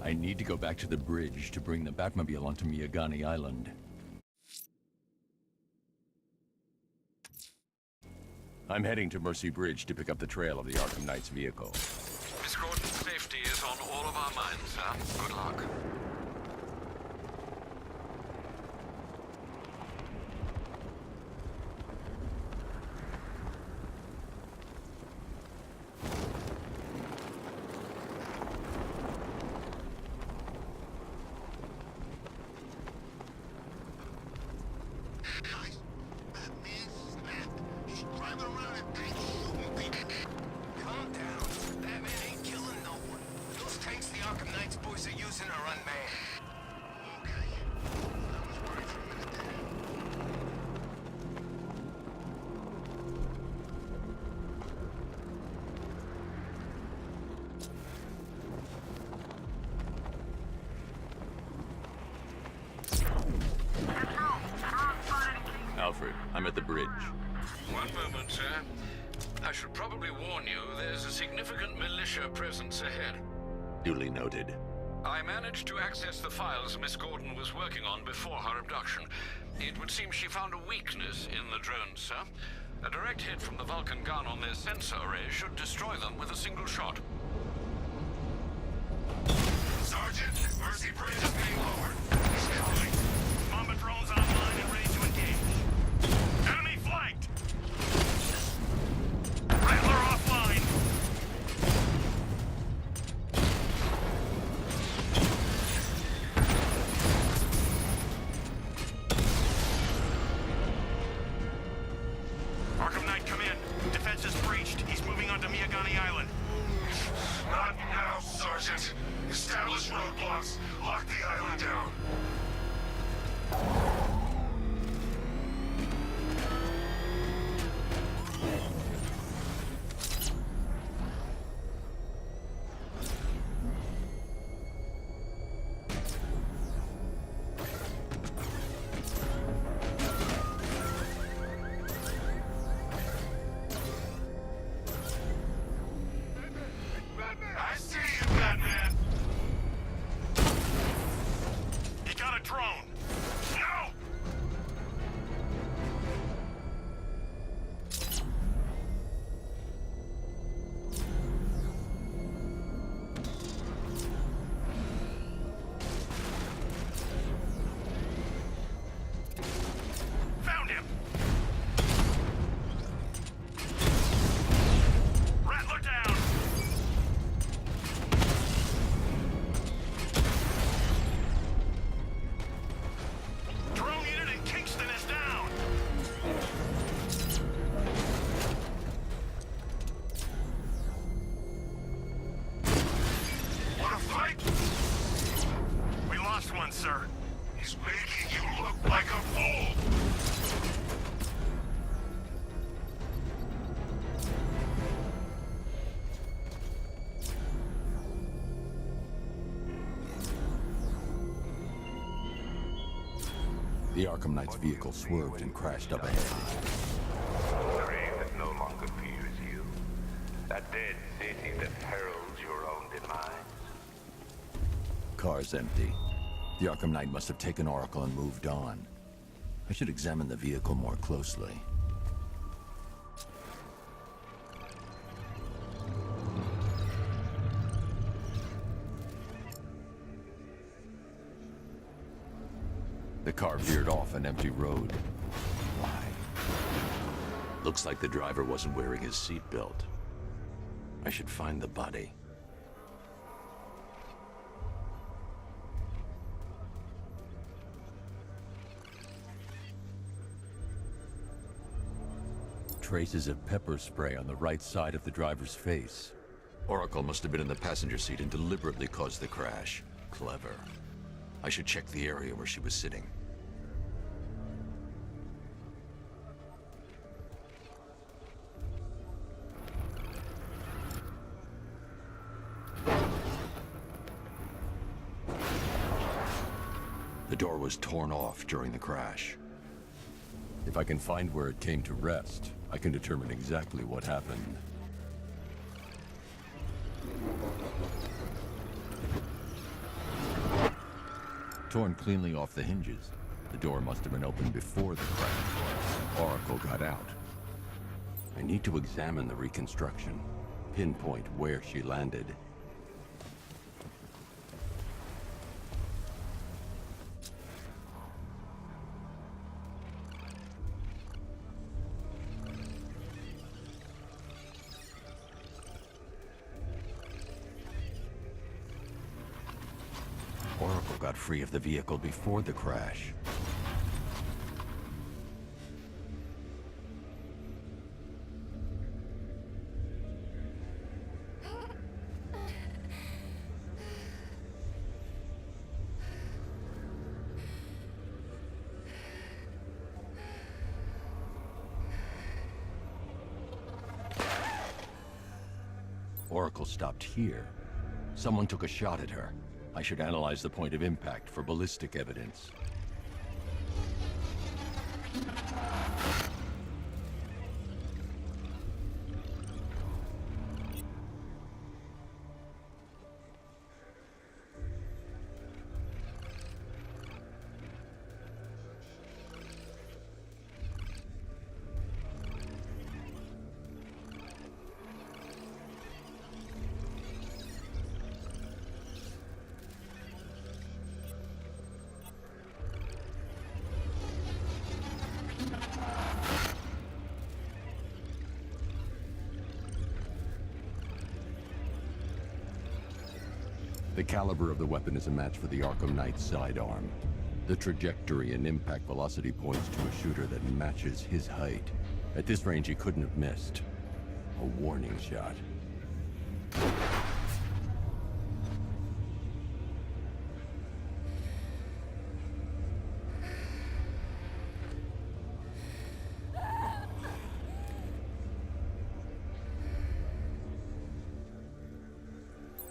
I need to go back to the bridge to bring the Batmobile onto Miyagani Island. I'm heading to Mercy Bridge to pick up the trail of the Arkham Knight's vehicle. Miss Gordon's safety is on all of our minds, sir. Good luck. Alfred, I'm at the bridge. One moment, sir. I should probably warn you, there's a significant militia presence ahead. Duly noted. I managed to access the files Miss Gordon was working on before her abduction. It would seem she found a weakness in the drones, sir. A direct hit from the Vulcan gun on their sensor array should destroy them with a single shot. Sergeant, Mercy Bridge is being lowered. He's coming. Bomber drones online and ready to engage. Enemy flanked! Rattler offline! Arkham Knight, come in. Defense is breached. He's moving onto Miyagani Island. Not now, Sergeant. Establish roadblocks. Lock the island down. I see you, Batman! He got a drone! No! Found him! Rattler down! Drone unit in Kingston is down! Wanna fight? We lost one, sir. He's making you look like a fool! The Arkham Knight's vehicle swerved and crashed up ahead. Grave that no longer fears you. A dead city that heralds your own demise. Car's empty. The Arkham Knight must have taken Oracle and moved on. I should examine the vehicle more closely. The car veered off an empty road. Why? Looks like the driver wasn't wearing his seatbelt. I should find the body. Traces of pepper spray on the right side of the driver's face. Oracle must have been in the passenger seat and deliberately caused the crash. Clever. I should check the area where she was sitting. The door was torn off during the crash. If I can find where it came to rest, I can determine exactly what happened. torn cleanly off the hinges. The door must have been opened before the crash. Oracle got out. I need to examine the reconstruction, pinpoint where she landed. Oracle got free of the vehicle before the crash. Oracle stopped here. Someone took a shot at her. I should analyze the point of impact for ballistic evidence. The caliber of the weapon is a match for the Arkham Knight's sidearm. The trajectory and impact velocity points to a shooter that matches his height. At this range, he couldn't have missed. A warning shot.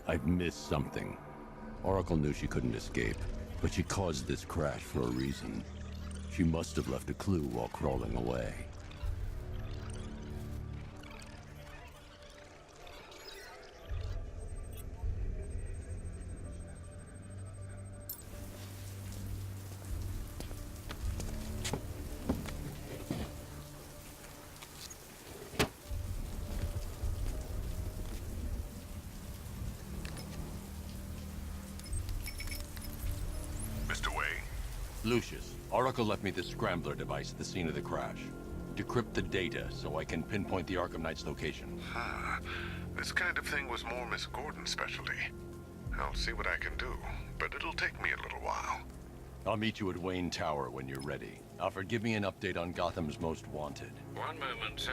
I've missed something. Oracle knew she couldn't escape, but she caused this crash for a reason. She must have left a clue while crawling away. Lucius, Oracle left me the scrambler device at the scene of the crash. Decrypt the data so I can pinpoint the Arkham Knight's location. This kind of thing was more Miss Gordon's specialty. I'll see what I can do, but it'll take me a little while. I'll meet you at Wayne Tower when you're ready. Alfred, give me an update on Gotham's Most Wanted. One moment, sir.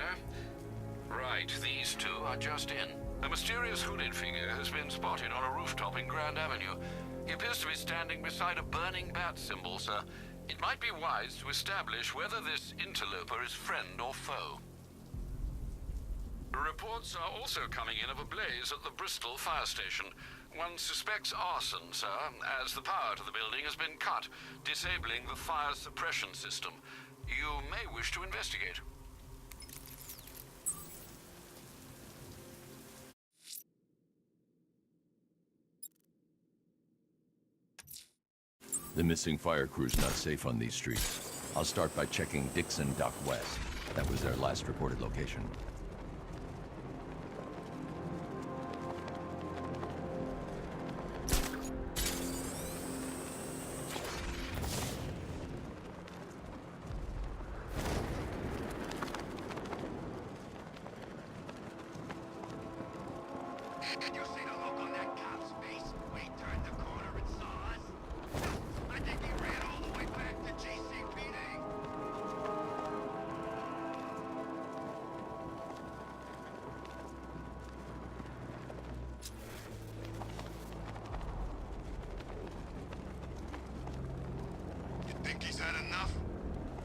Right, these two are just in. A mysterious hooded figure has been spotted on a rooftop in Grand Avenue. He appears to be standing beside a burning bat symbol, sir. It might be wise to establish whether this interloper is friend or foe. Reports are also coming in of a blaze at the Bristol fire station. One suspects arson, sir, as the power to the building has been cut, disabling the fire suppression system. You may wish to investigate. The missing fire crew's not safe on these streets. I'll start by checking Dixon Dock West. That was their last reported location. Did you see the look on that cop's face when he turned the corner and saw us? I think he ran all the way back to GCPD. You think he's had enough?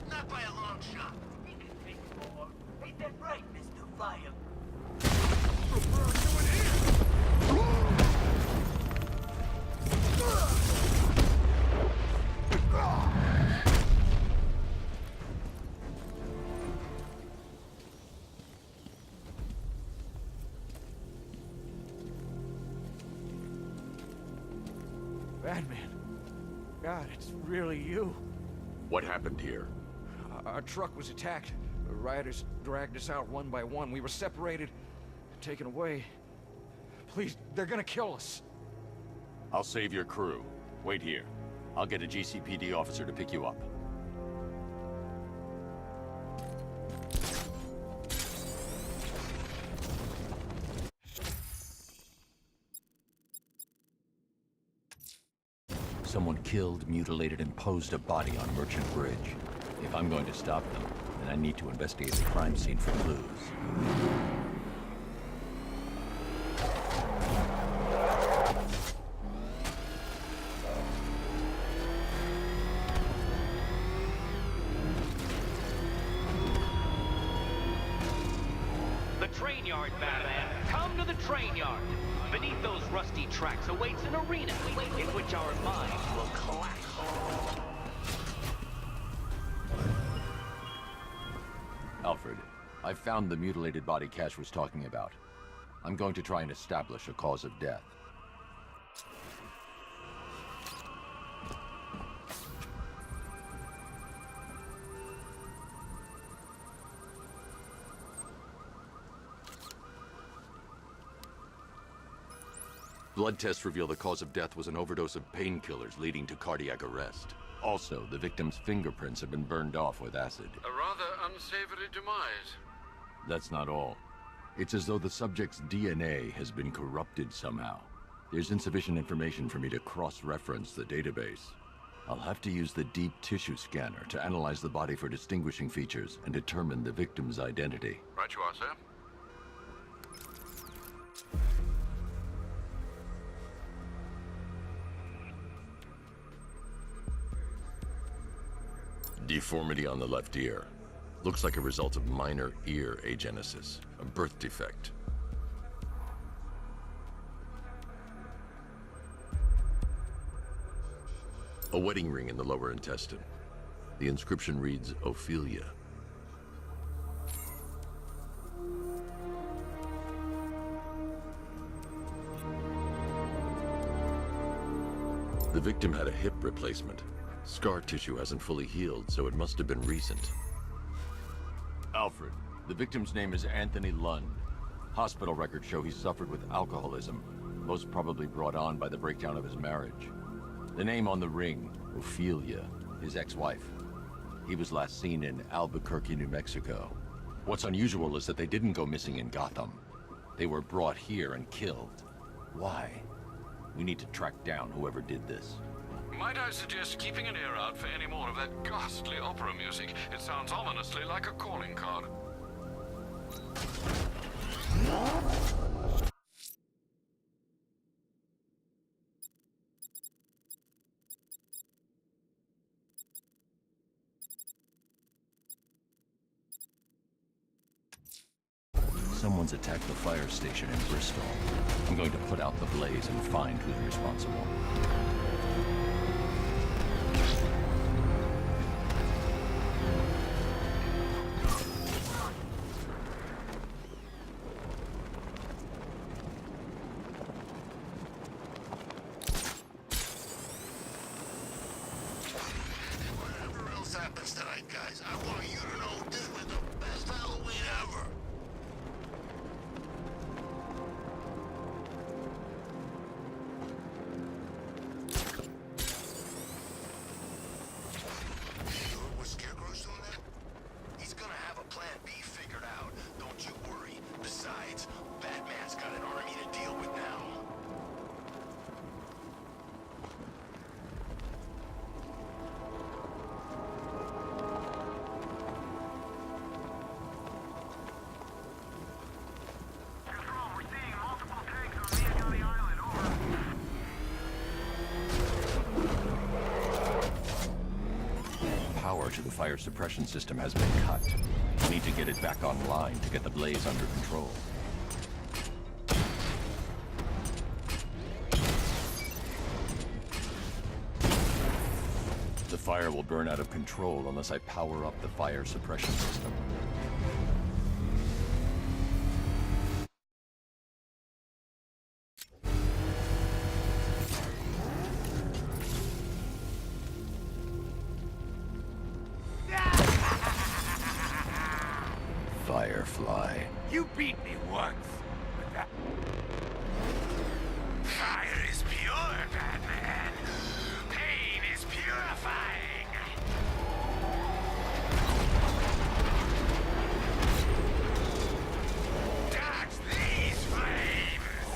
Not by a long shot. He can take more. Ain't that right, Mr. Fire? Batman, God, it's really you. What happened here? Our truck was attacked. The rioters dragged us out one by one. We were separated, taken away. Please, they're gonna kill us. I'll save your crew. Wait here. I'll get a GCPD officer to pick you up. Someone killed, mutilated, and posed a body on Merchant Bridge. If I'm going to stop them, then I need to investigate the crime scene for clues. The train yard, Batman. Come to the train yard. Beneath those rusty tracks awaits an arena in which our minds will clash. Alfred, I found the mutilated body Cash was talking about. I'm going to try and establish a cause of death. Blood tests reveal the cause of death was an overdose of painkillers leading to cardiac arrest. Also, the victim's fingerprints have been burned off with acid. A rather unsavory demise. That's not all. It's as though the subject's DNA has been corrupted somehow. There's insufficient information for me to cross-reference the database. I'll have to use the deep tissue scanner to analyze the body for distinguishing features and determine the victim's identity. Right you are, sir. Deformity on the left ear. Looks like a result of minor ear agenesis, a birth defect. A wedding ring in the lower intestine. The inscription reads, Ophelia. The victim had a hip replacement. Scar tissue hasn't fully healed, so it must have been recent. Alfred, the victim's name is Anthony Lund. Hospital records show he suffered with alcoholism, most probably brought on by the breakdown of his marriage. The name on the ring, Ophelia, his ex-wife. He was last seen in Albuquerque, New Mexico. What's unusual is that they didn't go missing in Gotham. They were brought here and killed. Why? We need to track down whoever did this. Might I suggest keeping an ear out for any more of that ghastly opera music? It sounds ominously like a calling card. Someone's attacked the fire station in Bristol. I'm going to put out the blaze and find who's responsible. Whatever else happens tonight, guys, I want you to know this was the best Halloween ever. Sure what Scarecrow's doing that? He's gonna have a plan B figured out. Don't you worry. Besides, Batman's got an army to deal with now. Control, we're seeing multiple tanks on Miyagami Island, over. Power to the fire suppression system has been cut. We need to get it back online to get the blaze under control. The fire will burn out of control unless I power up the fire suppression system. You beat me once, but that... Fire is pure, Batman. Pain is purifying. Dodge these flames.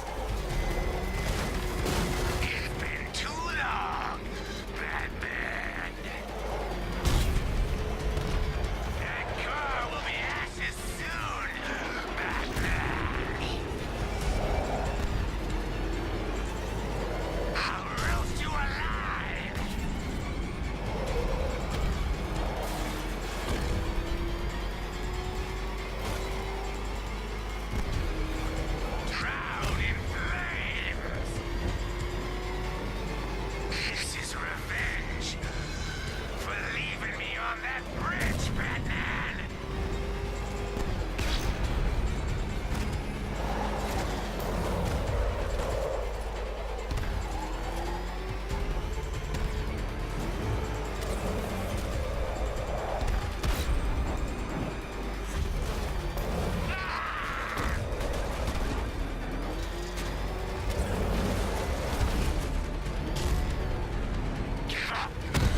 It's been too long, Batman. That car will be ashes soon, Batman. I'll roast you alive. Drown in flames. This is revenge for leaving me on that bridge, Batman.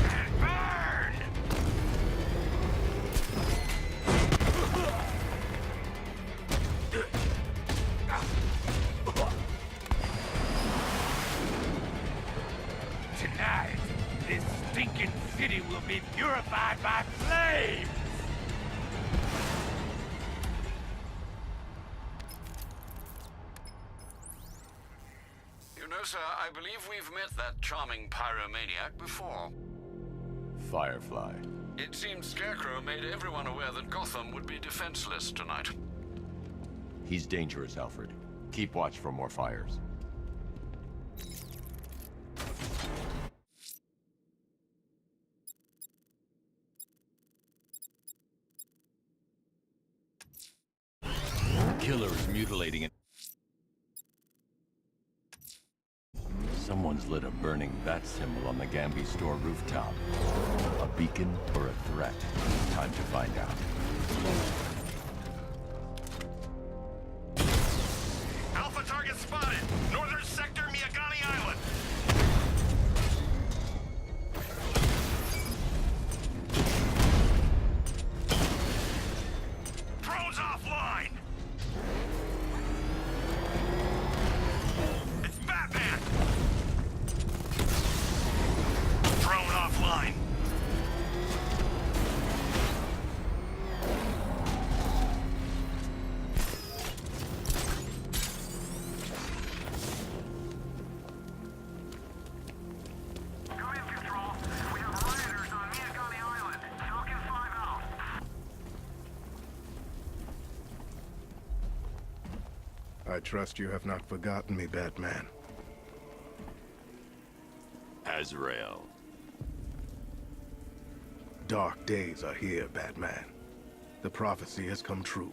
And burn! Tonight, this stinking city will be purified by flames! You know, sir, I believe we've met that charming pyromaniac before. Firefly. It seems Scarecrow made everyone aware that Gotham would be defenseless tonight. He's dangerous, Alfred. Keep watch for more fires. Killer is mutilating it. Someone's lit a burning bat symbol on the Gambi store rooftop. A beacon or a threat? Time to find out. Alpha target spotted. Northern sector, Miyagani Island. Drones offline. It's Batman. Drone offline. Come in, Control. We have rioters on Miyagani Island. Falcon 5 out. I trust you have not forgotten me, Batman. Azrael. Dark days are here, Batman. The prophecy has come true.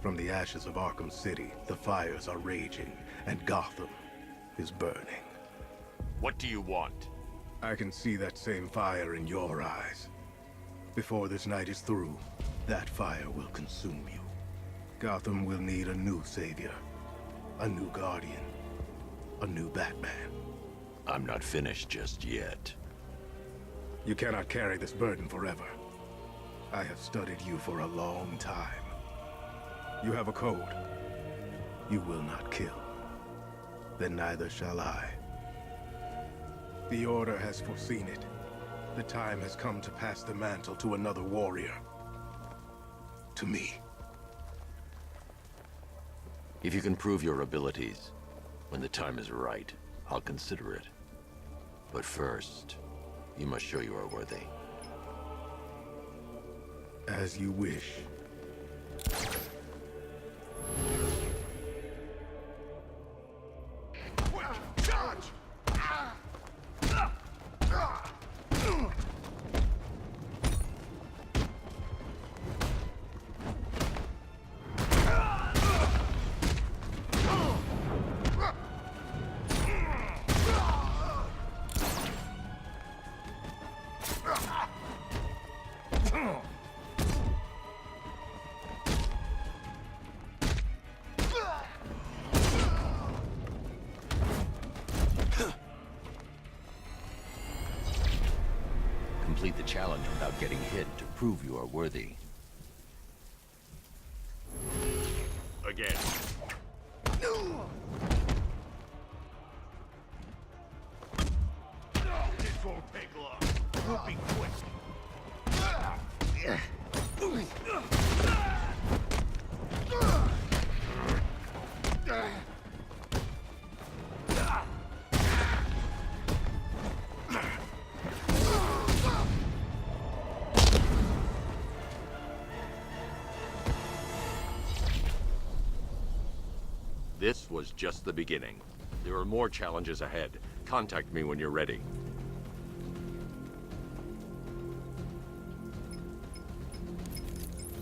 From the ashes of Arkham City, the fires are raging, and Gotham is burning. What do you want? I can see that same fire in your eyes. Before this night is through, that fire will consume you. Gotham will need a new savior, a new guardian, a new Batman. I'm not finished just yet. You cannot carry this burden forever. I have studied you for a long time. You have a code. You will not kill. Then neither shall I. The Order has foreseen it. The time has come to pass the mantle to another warrior. To me. If you can prove your abilities, when the time is right, I'll consider it. But first, you must show you are worthy. As you wish. Charge! complete the challenge without getting hit to prove you are worthy. Again. This won't take long. We'll be quick. This was just the beginning. There are more challenges ahead. Contact me when you're ready.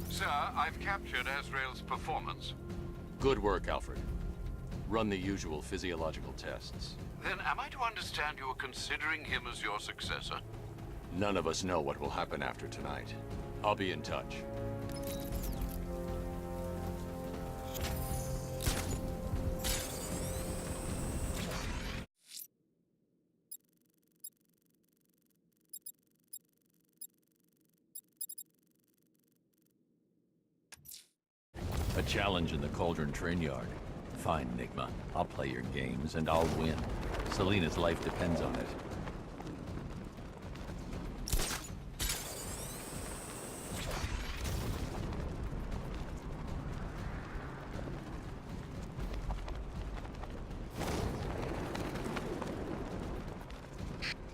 Sir, I've captured Azrael's performance. Good work, Alfred. Run the usual physiological tests. Then am I to understand you are considering him as your successor? None of us know what will happen after tonight. I'll be in touch. A challenge in the Cauldron train yard. Fine, Enigma. I'll play your games, and I'll win. Selena's life depends on it.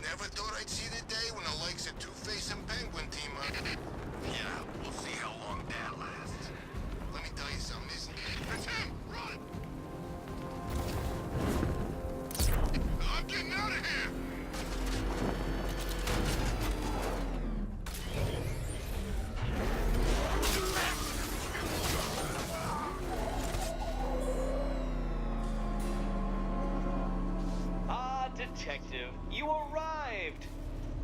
Never thought I'd see the day when the likes of Two-Face and Penguin team up. Yeah, we'll see how long that lasts. Let me tell you something, isn't it? It's him! Run! I'm getting out of here! Ah, Detective, you arrived!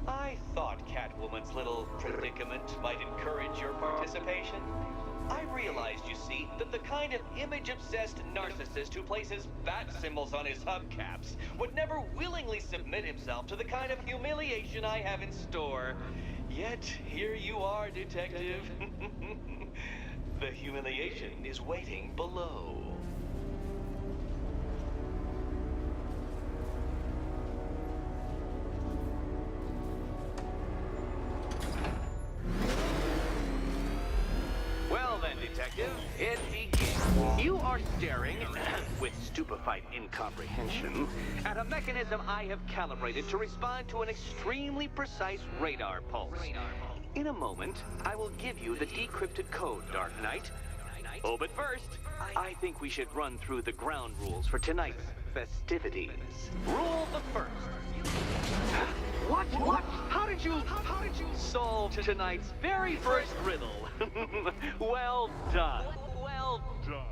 I thought Catwoman's little predicament might encourage your participation. I realized, you see, that the kind of image-obsessed narcissist who places bat symbols on his hubcaps would never willingly submit himself to the kind of humiliation I have in store. Yet, here you are, Detective. The humiliation is waiting below. Well then, Detective, it begins. You are staring, with stupefied incomprehension, at a mechanism I have calibrated to respond to an extremely precise radar pulse. In a moment, I will give you the decrypted code, Dark Knight. Oh, but first, I think we should run through the ground rules for tonight's festivities. Rule the first. What? How did you solve tonight's very first riddle? Well done. Well done.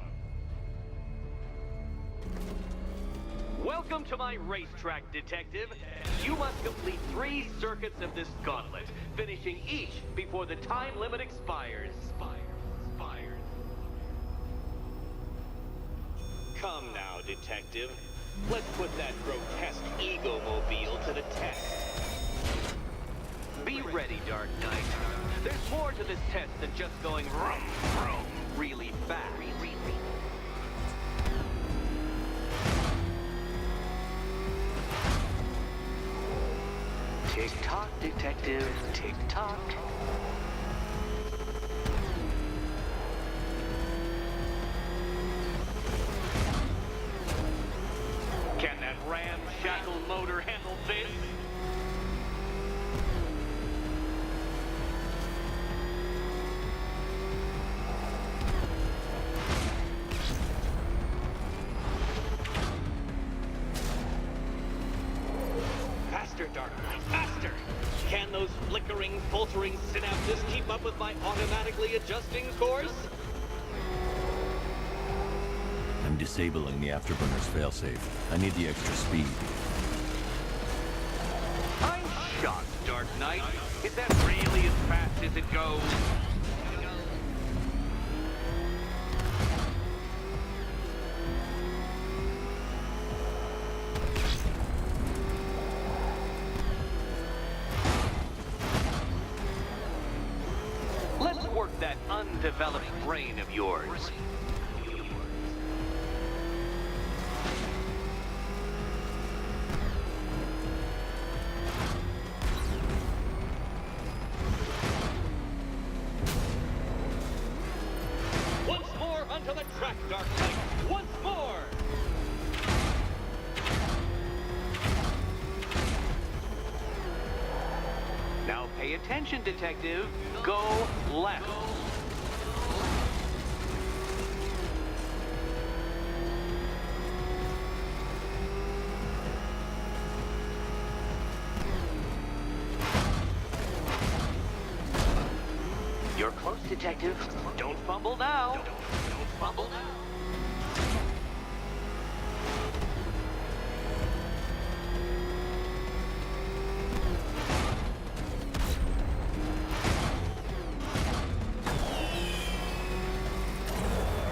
Welcome to my racetrack, Detective. You must complete 3 circuits of this gauntlet, finishing each before the time limit expires. Come now, Detective. Let's put that grotesque ego-mobile to the test. Be ready, Dark Knight. There's more to this test than just going vroom, vroom, really fast. Tick-tock, Detective, tick-tock. Can that ramshackle motor handle this? Faster, Dark Knight, faster! Can those flickering, faltering synapses keep up with my automatically adjusting course? I'm disabling the afterburner's failsafe. I need the extra speed. I'm shocked, Dark Knight. Is that really as fast as it goes? well-developed brain of yours. Once more onto the track, Dark Knight! Once more! Now pay attention, Detective. Go left. You're close, Detective. Don't fumble now. Don't fumble now.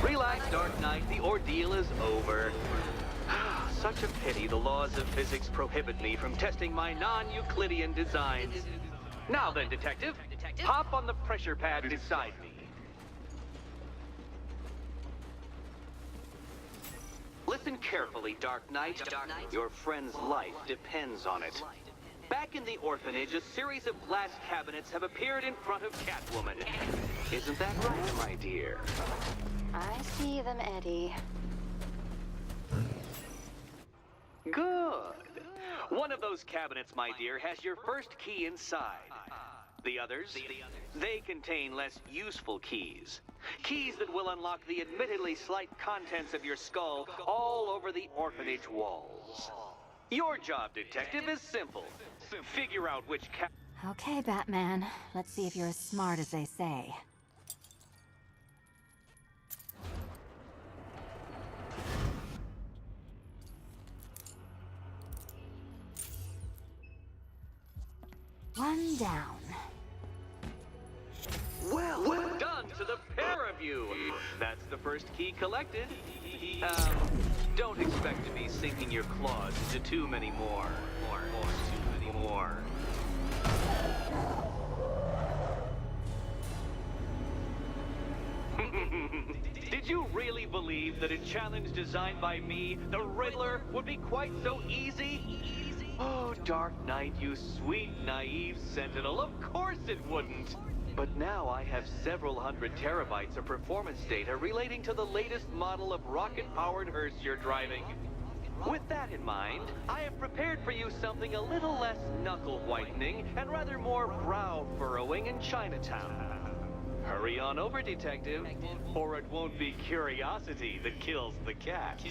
Relax, Dark Knight. The ordeal is over. Such a pity the laws of physics prohibit me from testing my non-Euclidean designs. Now then, Detective, hop on the pressure pad beside me. Listen carefully, Dark Knight. Your friend's life depends on it. Back in the orphanage, a series of glass cabinets have appeared in front of Catwoman. Isn't that right, my dear? I see them, Eddie. Good. One of those cabinets, my dear, has your first key inside. The others, they contain less useful keys. Keys that will unlock the admittedly slight contents of your skull all over the orphanage walls. Your job, Detective, is simple. Figure out which Okay, Batman. Let's see if you're as smart as they say. One down. Well done to the pair of you. That's the first key collected. Don't expect to be sinking your claws into too many more. Too many more. Did you really believe that a challenge designed by me, the Riddler, would be quite so easy? Oh, Dark Knight, you sweet, naive sentinel, of course it wouldn't. But now I have several hundred terabytes of performance data relating to the latest model of rocket-powered hearse you're driving. With that in mind, I have prepared for you something a little less knuckle-whitening and rather more brow-furrowing in Chinatown. Hurry on over, Detective, or it won't be curiosity that kills the cat.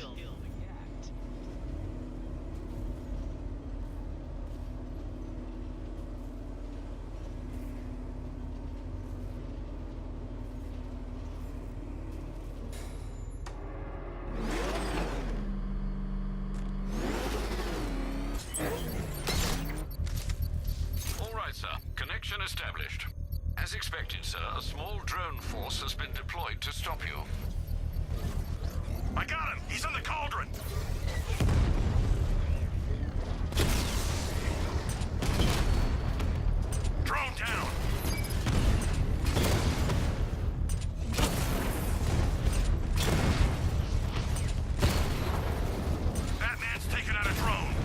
All right, sir. Connection established. As expected, sir, a small drone force has been deployed to stop you. I got him! He's in the cauldron! Drone down! Batman's taking out a drone!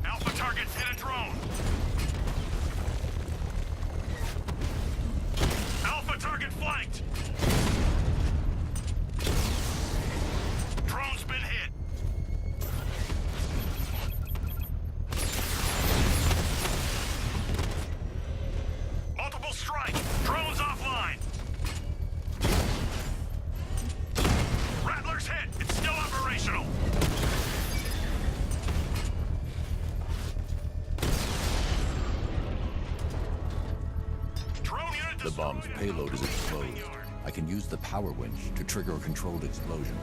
Alpha targets hit a drone! Alpha target flanked! Drone's been hit! Multiple strike! Drone's offline! Rattler's hit! It's still operational! Drone unit The bomb's destroyed. payload is exposed. I can use the power winch to trigger a controlled explosion.